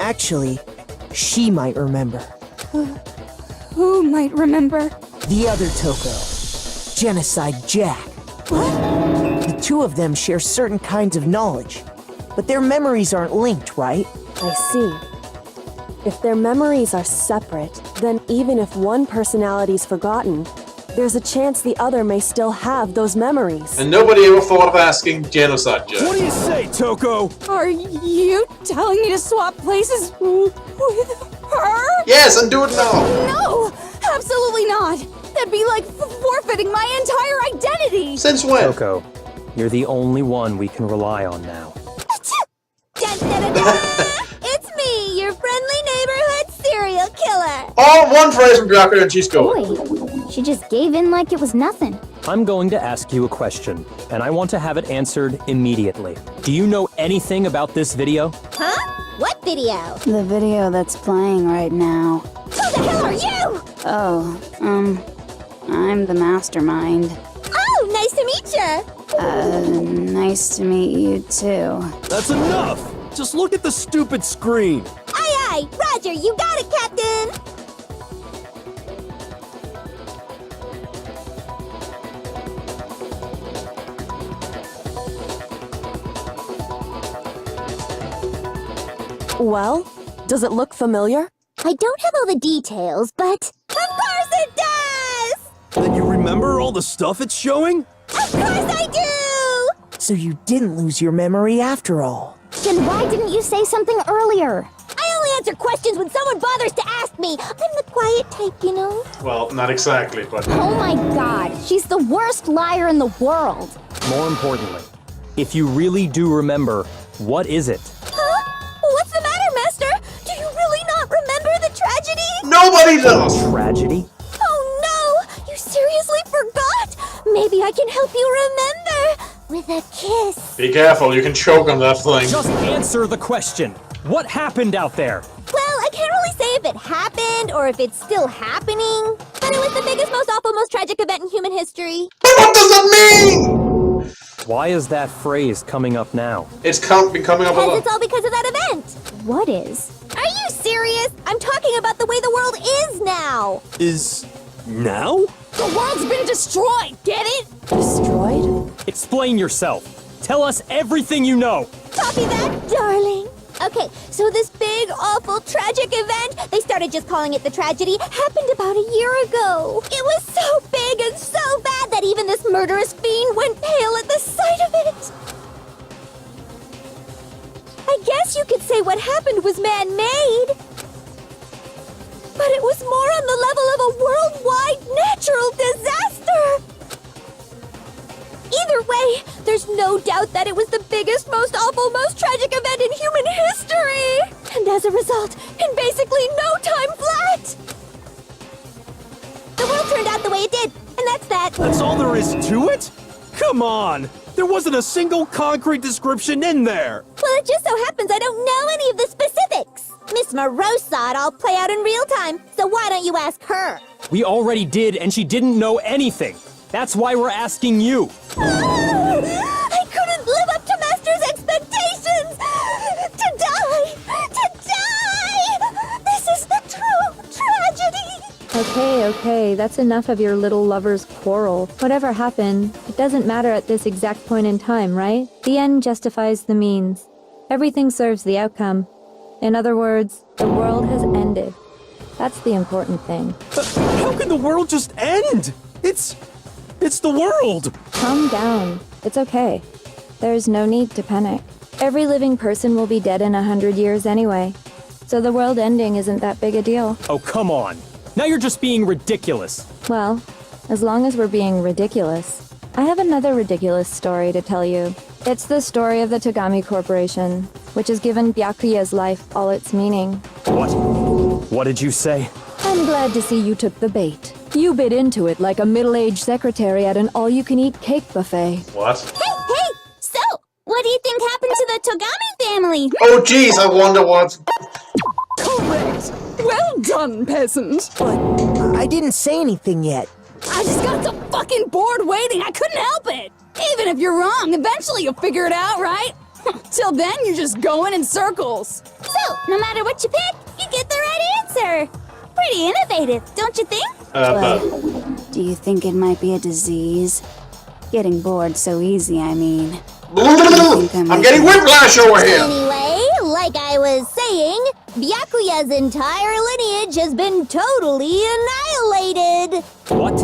Actually, she might remember. Who might remember? The other Toko. Genocide Jack. What? The two of them share certain kinds of knowledge, but their memories aren't linked, right? I see. If their memories are separate, then even if one personality's forgotten, there's a chance the other may still have those memories. And nobody ever thought of asking Genocide Jack. What do you say, Toko? Are you telling me to swap places with her? Yes, and do it now! No! Absolutely not! That'd be like forfeiting my entire identity! Since when? Toko, you're the only one we can rely on now. It's me, your friendly neighborhood serial killer! All one phrase from Byakuya and she's going. Boy, she just gave in like it was nothing. I'm going to ask you a question, and I want to have it answered immediately. Do you know anything about this video? Huh? What video? The video that's playing right now. Who the hell are you? Oh, I'm the mastermind. Oh, nice to meet ya! Nice to meet you too. That's enough! Just look at the stupid screen! Aye aye, Roger, you got it, Captain! Well, does it look familiar? I don't have all the details, but... Of course it does! Then you remember all the stuff it's showing? Of course I do! So you didn't lose your memory after all. Then why didn't you say something earlier? I only answer questions when someone bothers to ask me. I'm the quiet type, you know? Well, not exactly, but... Oh my god, she's the worst liar in the world. More importantly, if you really do remember, what is it? Huh? What's the matter, Master? Do you really not remember the tragedy? Nobody does! Tragedy? Oh no! You seriously forgot? Maybe I can help you remember. With a kiss. Be careful, you can choke on that thing. Just answer the question! What happened out there? Well, I can't really say if it happened or if it's still happening, but it was the biggest, most awful, most tragic event in human history. But what does it mean? Why is that phrase coming up now? It's been coming up a Because lot. it's all because of that event. What is? Are you serious? I'm talking about the way the world is now. Is... now? The world's been destroyed, get it? Destroyed? Explain yourself. Tell us everything you know. Copy that, darling. Okay, so this big, awful, tragic event, they started just calling it the tragedy, happened about a year ago. It was so big and so bad that even this murderous fiend went pale at the sight of it. I guess you could say what happened was man-made. But it was more on the level of a worldwide natural disaster. Either way, there's no doubt that it was the biggest, most awful, most tragic event in human history! And as a result, in basically no time flat! The world turned out the way it did, and that's that. That's all there is to it? Come on! There wasn't a single concrete description in there! Well, it just so happens I don't know any of the specifics. Miss Moreau saw it all play out in real time, so why don't you ask her? We already did, and she didn't know anything. That's why we're asking you. I couldn't live up to Master's expectations! To die! To die! This is the true tragedy! Okay, that's enough of your little lover's quarrel. Whatever happened, it doesn't matter at this exact point in time, right? The end justifies the means. Everything serves the outcome. In other words, the world has ended. That's the important thing. How can the world just end? It's the world! Calm down. It's okay. There's no need to panic. Every living person will be dead in 100 years anyway. So the world ending isn't that big a deal. Oh, come on. Now you're just being ridiculous. Well, as long as we're being ridiculous. I have another ridiculous story to tell you. It's the story of the Togami Corporation, which has given Byakuya's life all its meaning. What? What did you say? I'm glad to see you took the bait. You bit into it like a middle-aged secretary at an all-you-can-eat cake buffet. What? Hey! So, what do you think happened to the Togami family? Oh jeez, I wonder what... Correct! Well done, peasant! But I didn't say anything yet. I just got so fucking bored waiting, I couldn't help it! Even if you're wrong, eventually you'll figure it out, right? Till then, you're just going in circles. So, No matter what you pick, you get the right answer. Pretty innovative, don't you think? But Do you think it might be a disease? Getting bored so easy, I mean. I'm getting whiplash over here. Anyway, like I was saying, Byakuya's entire lineage has been totally annihilated. What?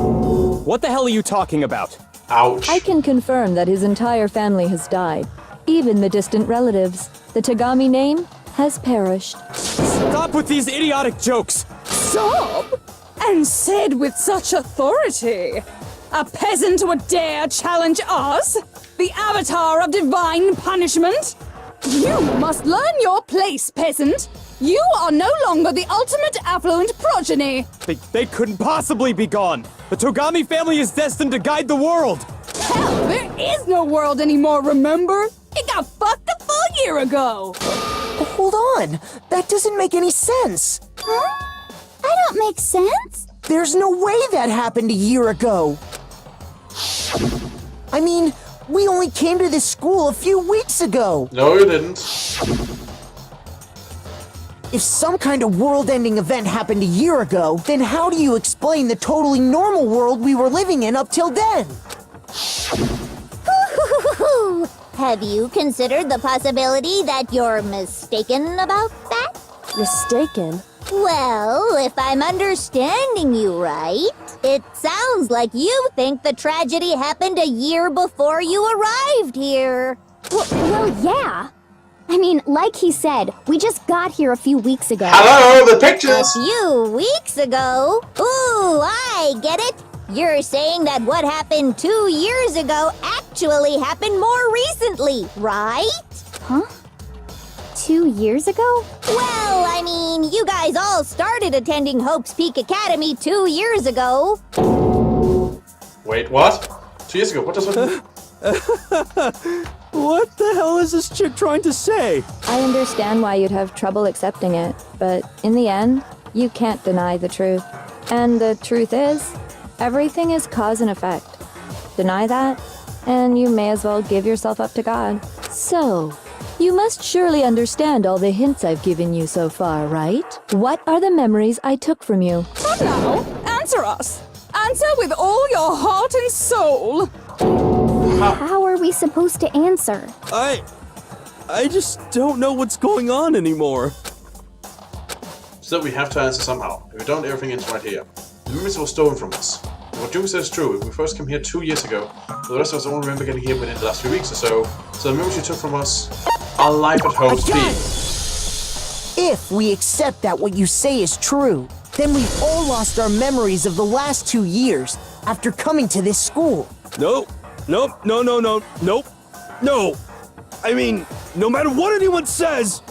What the hell are you talking about? Ouch. I can confirm that his entire family has died. Even the distant relatives. The Tagami name has perished. Stop with these idiotic jokes! Stop! And said with such authority. A peasant would dare challenge us? The avatar of divine punishment? You must learn your place, peasant. You are no longer the ultimate affluent progeny. They couldn't possibly be gone! The Togami family is destined to guide the world! Hell, there is no world anymore, remember? It got fucked a full year ago. Hold on. That doesn't make any sense. Huh? I don't make sense. There's no way that happened a year ago. I mean, we only came to this school a few weeks ago. No, you didn't. If some kind of world-ending event happened a year ago, then how do you explain the totally normal world we were living in up till then? Have you considered the possibility that you're mistaken about that? Mistaken? Well, if I'm understanding you right, it sounds like you think the tragedy happened a year before you arrived here. Well, yeah. I mean, like he said, we just got here a few weeks ago. Hello, the A pictures. few weeks ago? Ooh, I get it. You're saying that what happened 2 years ago actually happened more recently, right? Huh? 2 years ago? Well, I mean, you guys all started attending Hope's Peak Academy 2 years ago. Wait, what? 2 years ago? What does that mean? What the hell is this chick trying to say? I understand why you'd have trouble accepting it, but in the end, you can't deny the truth. And the truth is, everything is cause and effect. Deny that, and you may as well give yourself up to God. So, you must surely understand all the hints I've given you so far, right? What are the memories I took from you? Come now, answer us. Answer with all your heart and soul. How are we supposed to answer? I just don't know what's going on anymore. So we have to answer somehow. If we don't, everything ends right here. The memories were stolen from us. And what Jung said is true. If we first came here 2 years ago, the rest of us only remember getting here within the last few weeks or so. So the memories you took from us are life at Hope's Peak. If we accept that what you say is true, then we've all lost our memories of the last 2 years after coming to this school. Nope. No. I mean, no matter what anyone says,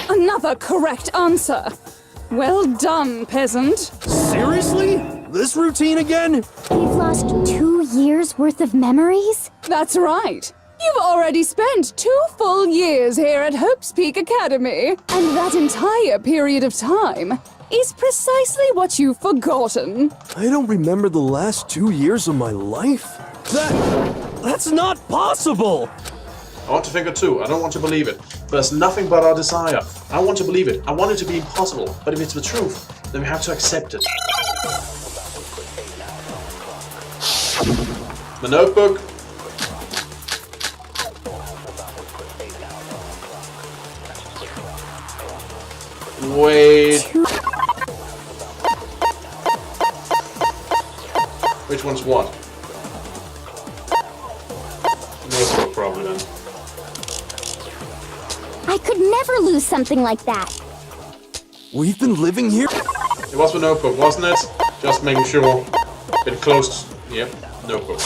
Another correct answer. Well done, peasant. Seriously? This routine again? We've lost 2 years worth of memories? That's right. You've already spent 2 full years here at Hope's Peak Academy, and that entire period of time is precisely what you've forgotten. I don't remember the last 2 years of my life. That's not possible! I want to think it too. I don't want to believe it. But it's nothing but our desire. I want to believe it. I want it to be impossible. But if it's the truth, then we have to accept it. The notebook. Wait. Which one's what? Notebook probably then. I could never lose something like that. We've been living here? It was the notebook, wasn't it? Just making sure. Been close. Yep, notebook.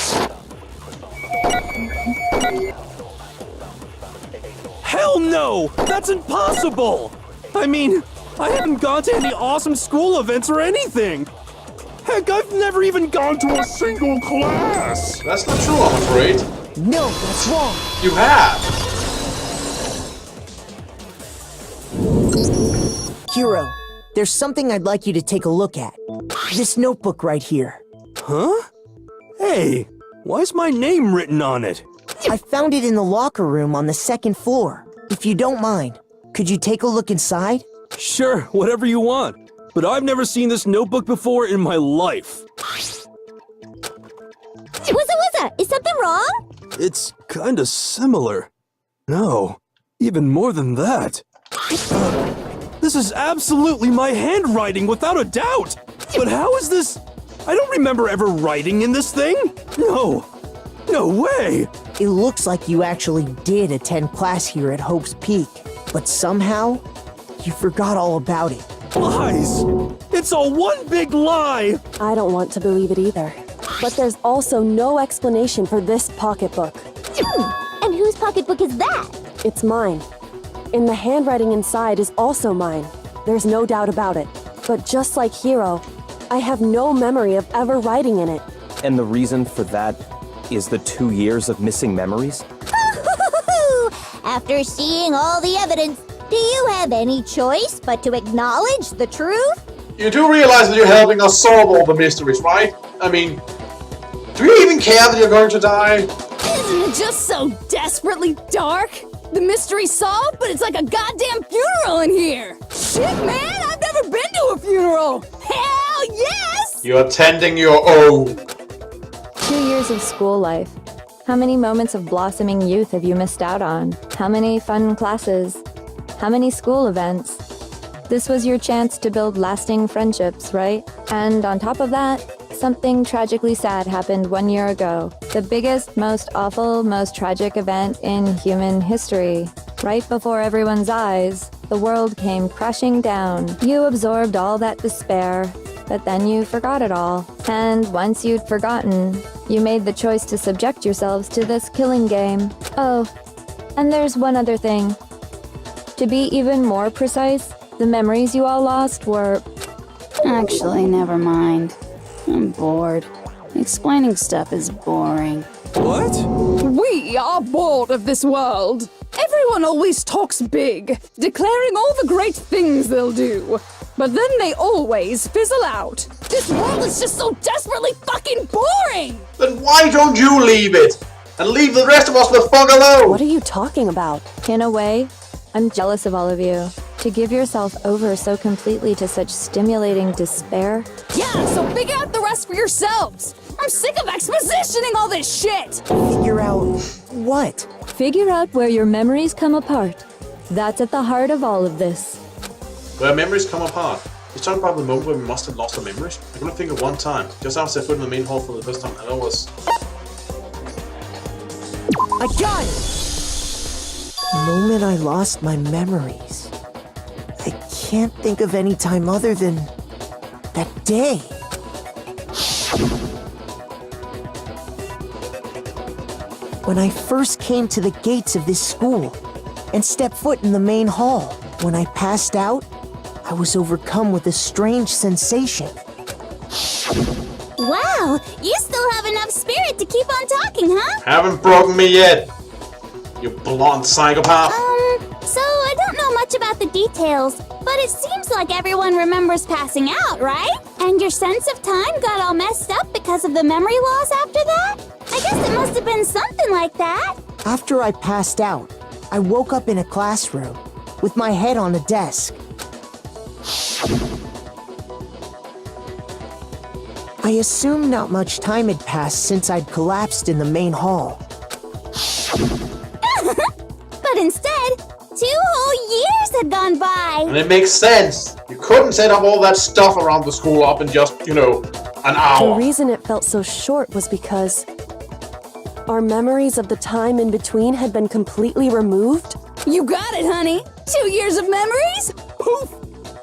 Hell no! That's impossible! I mean, I haven't gone to any awesome school events or anything! Heck, I've never even gone to a single class! That's not true, I'm afraid. No, that's wrong. You have! Hiro, there's something I'd like you to take a look at. This notebook right here. Huh? Hey, why's my name written on it? I found it in the locker room on the 2nd floor. If you don't mind, Could you take a look inside? Sure, whatever you want. But I've never seen this notebook before in my life. Wuzza, is something wrong? It's kinda similar. No, even more than that. This is absolutely my handwriting, without a doubt! But how is this? I don't remember ever writing in this thing! No way! It looks like you actually did attend class here at Hope's Peak, but somehow, you forgot all about it. Lies! It's all one big lie! I don't want to believe it either. But there's also no explanation for this pocketbook. And whose pocketbook is that? It's mine. And the handwriting inside is also mine. There's no doubt about it. But just like Hiro, I have no memory of ever writing in it. And the reason for that is the 2 years of missing memories? After seeing all the evidence, do you have any choice but to acknowledge the truth? You do realize that you're helping us solve all the mysteries, right? I mean, do you even care that you're going to die? Isn't it just so desperately dark? The mystery's solved, but it's like a goddamn funeral in here! Shit, man! I've never been to a funeral! Hell yes! You're attending your own. 2 years of school life. How many moments of blossoming youth have you missed out on? How many fun classes? How many school events? This was your chance to build lasting friendships, right? And on top of that, something tragically sad happened 1 year ago. The biggest, most awful, most tragic event in human history. Right before everyone's eyes, the world came crashing down. You absorbed all that despair, but then you forgot it all. And once you'd forgotten, you made the choice to subject yourselves to this killing game. Oh, and there's one other thing. To be even more precise, the memories you all lost were... Actually, never mind. I'm bored. Explaining stuff is boring. What? We are bored of this world. Everyone always talks big, declaring all the great things they'll do. But then they always fizzle out. This world is just so desperately fucking boring! Then why don't you leave it? And leave the rest of us the fuck alone! What are you talking about? In a way, I'm jealous of all of you. To give yourself over so completely to such stimulating despair. Yeah, so figure out the rest for yourselves! I'm sick of expositioning all this shit! Figure out what? Figure out where your memories come apart. That's at the heart of all of this. Where memories come apart. He's talking about the moment where we must have lost our memories. I can only think of one time. Just after I stepped foot in the main hall for the first time, and that was... I got it! The moment I lost my memories. I can't think of any time other than that day. When I first came to the gates of this school and stepped foot in the main hall, when I passed out, I was overcome with a strange sensation. Wow, you still have enough spirit to keep on talking, huh? Haven't broken me yet, you blonde psychopath. So I don't know much about the details, but it seems like everyone remembers passing out, right? And your sense of time got all messed up because of the memory loss after that? I guess it must have been something like that. After I passed out, I woke up in a classroom with my head on a desk. I assumed not much time had passed since I'd collapsed in the main hall. But instead, 2 whole years had gone by. And it makes sense. You couldn't set up all that stuff around the school up in just, an The hour. reason it felt so short was because our memories of the time in between had been completely removed. You got it, honey. 2 years of memories? Poof!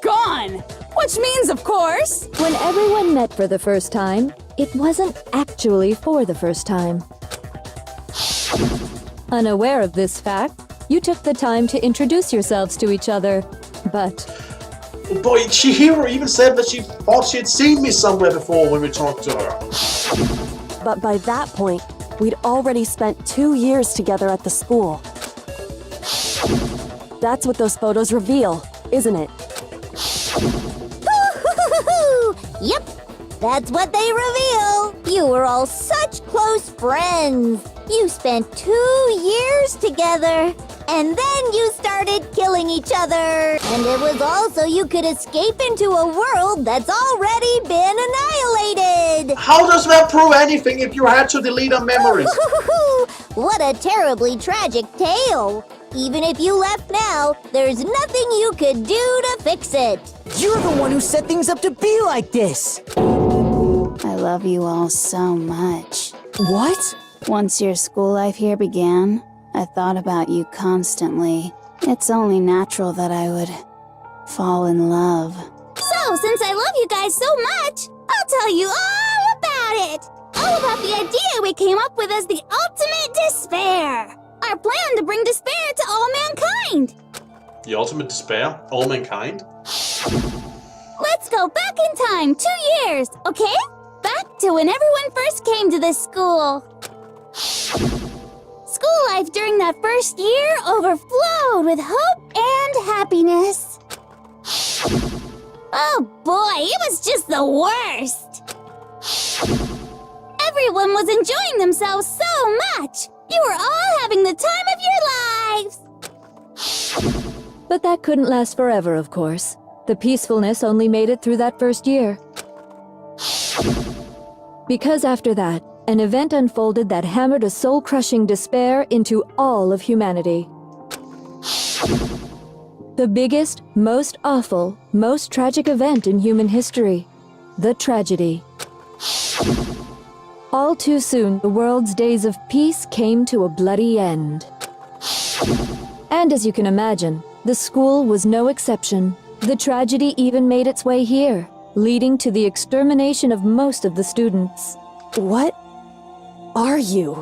Gone! Which means, of course... When everyone met for the first time, it wasn't actually for the first time. Unaware of this fact, you took the time to introduce yourselves to each other. But Boy, Chihiro even said that she thought she had seen me somewhere before when we talked to her. But by that point, we'd already spent 2 years together at the school. That's what those photos reveal, isn't it? Yep, that's what they reveal. You were all such close friends. You spent 2 years together. And then you started killing each other. And it was all so you could escape into a world that's already been annihilated. How does that prove anything if you had to delete our memories? What a terribly tragic tale. Even if you left now, there's nothing you could do to fix it. You're the one who set things up to be like this. I love you all so much. What? Once your school life here began, I thought about you constantly. It's only natural that I would fall in love. So, since I love you guys so much, I'll tell you all about it. All about the idea we came up with as the ultimate despair. Our plan to bring despair to all mankind. The ultimate despair? All mankind? Let's go back in time 2 years, okay? Back to when everyone first came to this school. School life during that first year overflowed with hope and happiness. Oh boy, it was just the worst. Everyone was enjoying themselves so much. You were all having the time of your lives. But that couldn't last forever, of course. The peacefulness only made it through that first year. Because after that, an event unfolded that hammered a soul-crushing despair into all of humanity. The biggest, most awful, most tragic event in human history. The tragedy. All too soon, the world's days of peace came to a bloody end. And as you can imagine, the school was no exception. The tragedy even made its way here, leading to the extermination of most of the students. What are you?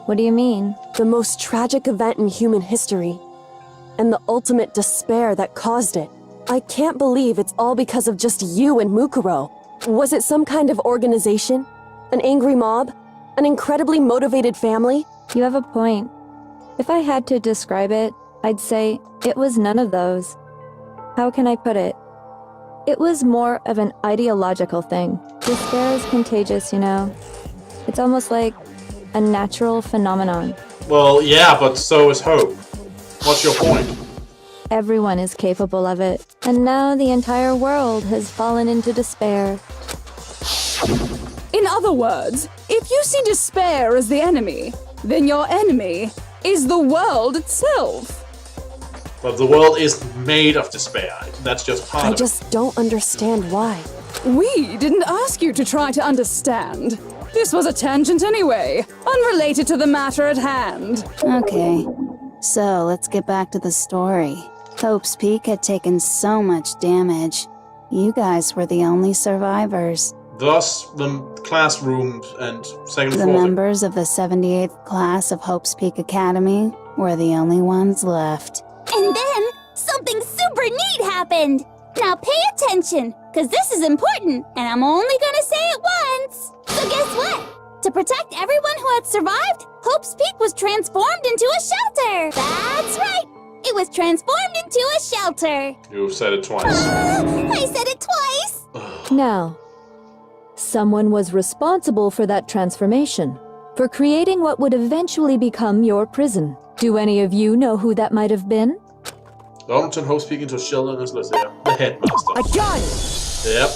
What do you mean? The most tragic event in human history, and the ultimate despair that caused it. I can't believe it's all because of just you and Mukuro. Was it some kind of organization? An angry mob? An incredibly motivated family? You have a point. If I had to describe it, I'd say it was none of those. How can I put it? It was more of an ideological thing. Despair is contagious, you know. It's almost like a natural phenomenon. Well, yeah, but so is hope. What's your point? Everyone is capable of it. And now the entire world has fallen into despair. In other words, if you see despair as the enemy, then your enemy is the world itself. But the world is made of despair. That's just part I of it. just don't understand why. We didn't ask you to try to understand. This was a tangent anyway, unrelated to the matter at hand. Okay, so let's get back to the story. Hope's Peak had taken so much damage. You guys were the only survivors. Thus, the classrooms and second The floor. members of the 78th class of Hope's Peak Academy were the only ones left. And then, something super neat happened. Now pay attention, because this is important, and I'm only gonna say it once. So guess what? To protect everyone who had survived, Hope's Peak was transformed into a shelter. That's right. It was transformed into a shelter. You've said it twice. I said it twice. Now, someone was responsible for that transformation, for creating what would eventually become your prison. Do any of you know who that might have been? Don't turn Hope's Peak into a shelter unless they're the headmaster. I got it! Yep.